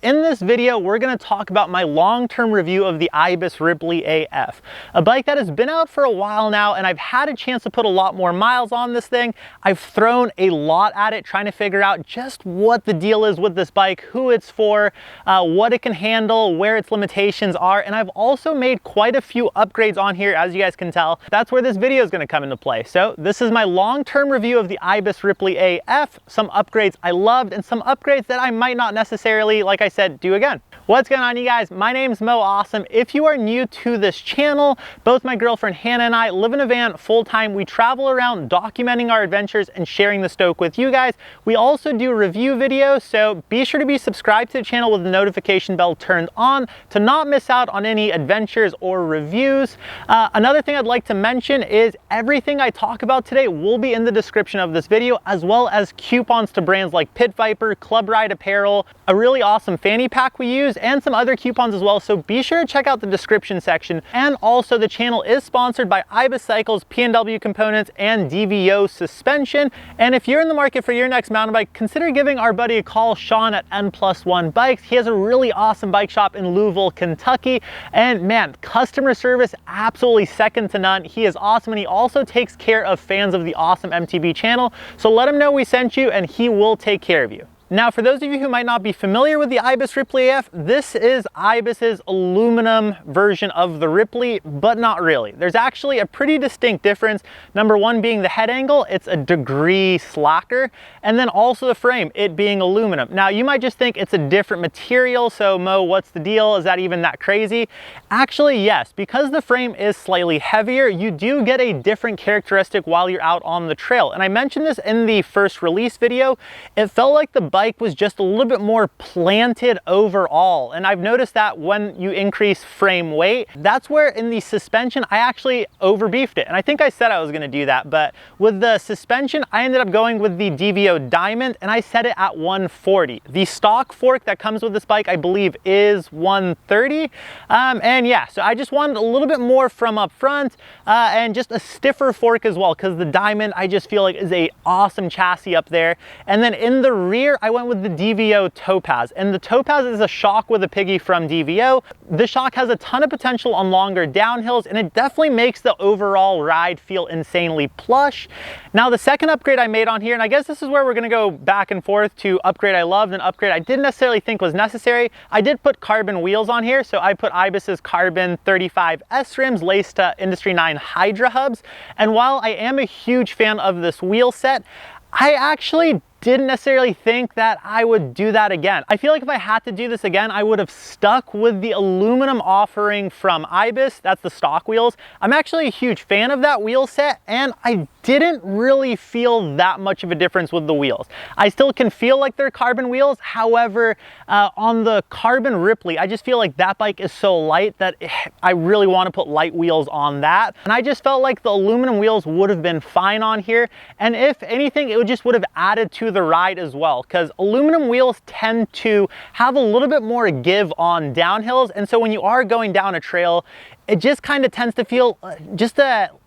In this video, we're going to talk about my long-term review of the Ibis Ripley AF, a bike that has been out for a while now, and I've had a chance to put a lot more miles on this thing. I've thrown a lot at it, trying to figure out just what the deal is with this bike, who it's for, what it can handle, where its limitations are, and I've also made quite a few upgrades on here, as you guys can tell. That's where this video is going to come into play. So this is my long-term review of the Ibis Ripley AF, some upgrades I loved, and some upgrades that I might not necessarily, like I said, do again. What's going on, you guys? My name's Mo Awesome. If you are new to this channel, both my girlfriend Hannah and I live in a van full-time. We travel around documenting our adventures and sharing the stoke with you guys. We also do review videos, so be sure to be subscribed to the channel with the notification bell turned on to not miss out on any adventures or reviews. Another thing I'd like to mention is everything I talk about today will be in the description of this video, as well as coupons to brands like Pit Viper, Club Ride Apparel, a really awesome fanny pack we use, and some other coupons as well, so be sure to check out the description section. And also, the channel is sponsored by Ibis Cycles, P&W Components, and DVO Suspension. And if you're in the market for your next mountain bike, consider giving our buddy a call, Sean at N+1 Bikes. He has a really awesome bike shop in Louisville, Kentucky, and man, customer service absolutely second to none. He is awesome, and he also takes care of fans of the awesome MTB channel, so let him know we sent you and he will take care of you. Now, for those of you who might not be familiar with the Ibis Ripley AF, this is Ibis's aluminum version of the Ripley, but not really. There's actually a pretty distinct difference. Number one being the head angle, it's a degree slacker, and then also the frame, it being aluminum. Now, you might just think it's a different material, so Mo, what's the deal? Is that even that crazy? Actually, yes, because the frame is slightly heavier, you do get a different characteristic while you're out on the trail. And I mentioned this in the first release video. It felt like the bike was just a little bit more planted overall, and I've noticed that when you increase frame weight, that's where in the suspension I actually overbeefed it, and I think I said I was going to do that, but with the suspension I ended up going with the DVO Diamond, and I set it at 140. The stock fork that comes with this bike I believe is 130, and yeah, so I just wanted a little bit more from up front, and just a stiffer fork as well, because the Diamond I just feel like is a awesome chassis up there. And then in the rear I went with the DVO Topaz, and the Topaz is a shock with a piggy from DVO. The shock has a ton of potential on longer downhills, and it definitely makes the overall ride feel insanely plush. Now, the second upgrade I made on here, and I guess this is where we're gonna go back and forth to upgrade I loved and upgrade I didn't necessarily think was necessary. I did put carbon wheels on here, so I put Ibis's carbon 35S rims laced to Industry 9 Hydra hubs. And while I am a huge fan of this wheel set, I actually didn't necessarily think that I would do that again. I feel like if I had to do this again, I would have stuck with the aluminum offering from Ibis. That's the stock wheels. I'm actually a huge fan of that wheel set, and I didn't really feel that much of a difference with the wheels. I still can feel like they're carbon wheels. However, on the carbon Ripley, I just feel like that bike is so light that I really want to put light wheels on that. And I just felt like the aluminum wheels would have been fine on here. And if anything, it just would have added to the ride as well, because aluminum wheels tend to have a little bit more give on downhills. And so when you are going down a trail, it just kind of tends to feel just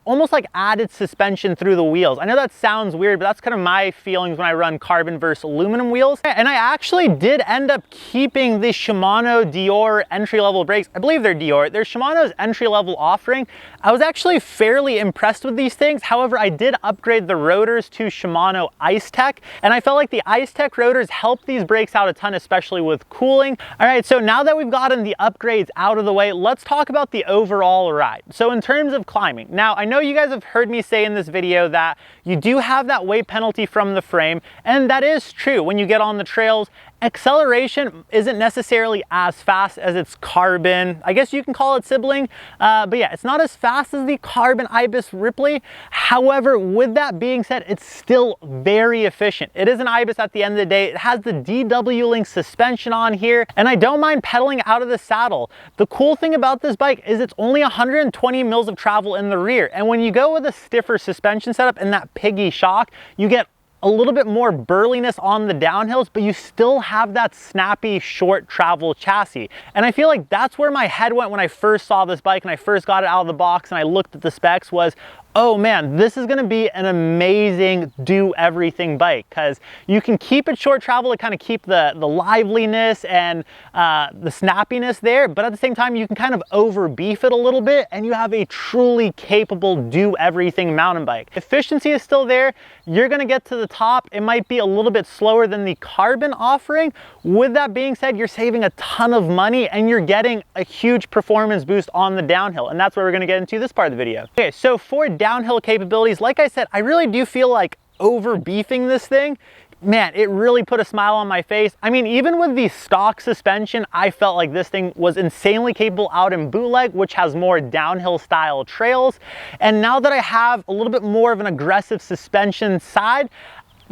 almost like added suspension through the wheels. I know that sounds weird, but that's kind of my feelings when I run carbon versus aluminum wheels. And I actually did end up keeping the Shimano Dior entry-level brakes. I believe they're Dior. They're Shimano's entry-level offering. I was actually fairly impressed with these things. However, I did upgrade the rotors to Shimano Ice Tech, and I felt like the Ice Tech rotors help these brakes out a ton, especially with cooling. All right, so now that we've gotten the upgrades out of the way, let's talk about the overall ride. So in terms of climbing, now I know you guys have heard me say in this video that you do have that weight penalty from the frame, and that is true when you get on the trails. Acceleration isn't necessarily as fast as its carbon, I guess you can call it sibling, but yeah, it's not as fast as the carbon Ibis Ripley. However, with that being said, it's still very efficient. It is an Ibis at the end of the day. It has the DW Link suspension on here, and I don't mind pedaling out of the saddle. The cool thing about this bike is it's only 120 mils of travel in the rear, and when you go with a stiffer suspension setup and that piggy shock, you get a little bit more burliness on the downhills, but you still have that snappy short travel chassis. And I feel like that's where my head went when I first saw this bike and I first got it out of the box and I looked at the specs was, oh man, this is gonna be an amazing do everything bike, because you can keep it short travel to kind of keep the liveliness and the snappiness there, but at the same time you can kind of over beef it a little bit and you have a truly capable do everything mountain bike. Efficiency is still there. You're gonna get to the top. It might be a little bit slower than the carbon offering. With that being said, you're saving a ton of money and you're getting a huge performance boost on the downhill, and that's what we're gonna get into this part of the video. Okay, so for downhill capabilities, like I said, I really do feel like over beefing this thing, man, it really put a smile on my face. I mean, even with the stock suspension, I felt like this thing was insanely capable out in bootleg, which has more downhill style trails. And now that I have a little bit more of an aggressive suspension side,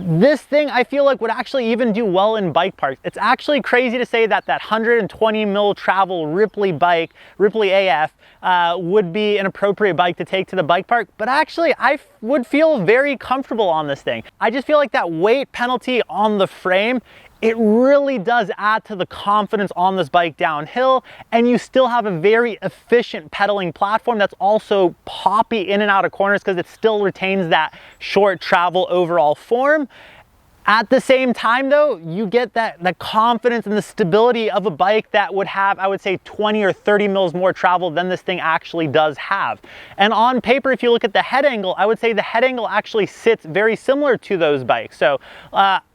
this thing I feel like would actually even do well in bike parks. It's actually crazy to say that 120 mil travel Ripley bike, Ripley AF, would be an appropriate bike to take to the bike park, but actually I would feel very comfortable on this thing. I just feel like that weight penalty on the frame, it really does add to the confidence on this bike downhill, and you still have a very efficient pedaling platform that's also poppy in and out of corners because it still retains that short travel overall form. At the same time though, you get that confidence and the stability of a bike that would have, I would say, 20 or 30 mils more travel than this thing actually does have. And on paper, if you look at the head angle, I would say the head angle actually sits very similar to those bikes. So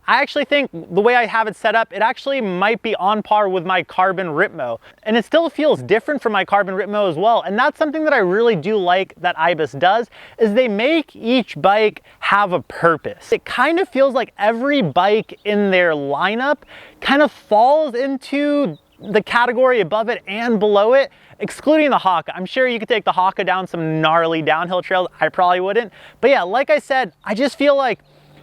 I actually think the way I have it set up, it actually might be on par with my carbon Ripmo. And it still feels different from my carbon Ripmo as well. And that's something that I really do like that Ibis does, is they make each bike have a purpose. It kind of feels like every bike in their lineup kind of falls into the category above it and below it, excluding the Haka. I'm sure you could take the Haka down some gnarly downhill trails. I probably wouldn't. But yeah, like I said, I just feel like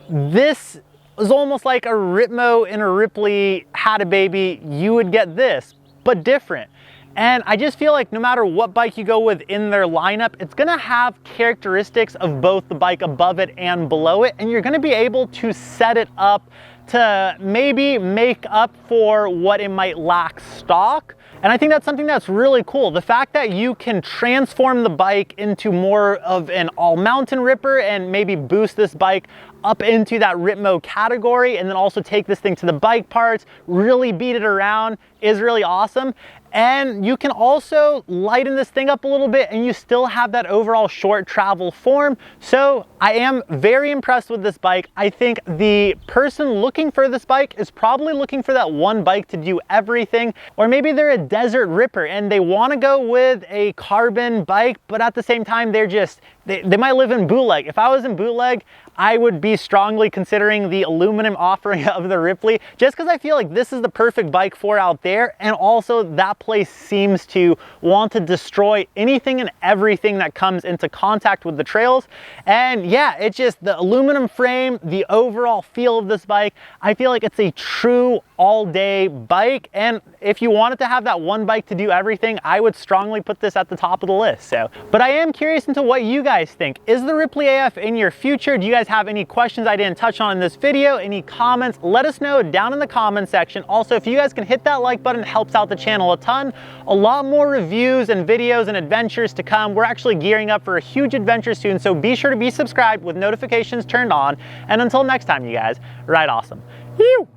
this is almost like a Ripmo and a Ripley had a baby. You would get this, but different. And I just feel like no matter what bike you go with in their lineup, it's gonna have characteristics of both the bike above it and below it, and you're gonna be able to set it up to maybe make up for what it might lack stock. And I think that's something that's really cool. The fact that you can transform the bike into more of an all mountain ripper and maybe boost this bike up into that Ripmo category, and then also take this thing to the bike parts, really beat it around, is really awesome. And you can also lighten this thing up a little bit and you still have that overall short travel form. So I am very impressed with this bike. I think the person looking for this bike is probably looking for that one bike to do everything, or maybe they're a desert ripper and they want to go with a carbon bike, but at the same time they might live in bootleg. If I was in bootleg, I would be strongly considering the aluminum offering of the Ripley, just because I feel like this is the perfect bike for out there. And also that place seems to want to destroy anything and everything that comes into contact with the trails. And yeah, it's just the aluminum frame, the overall feel of this bike. I feel like it's a true all-day bike. And if you wanted to have that one bike to do everything, I would strongly put this at the top of the list. So, but I am curious into what you guys think. Is the Ripley AF in your future? Do you guys have any questions I didn't touch on in this video? Any comments? Let us know down in the comment section. Also, if you guys can hit that like button, it helps out the channel a ton. A lot more reviews and videos and adventures to come. We're actually gearing up for a huge adventure soon, so be sure to be subscribed with notifications turned on. And until next time, you guys, ride awesome. Woo!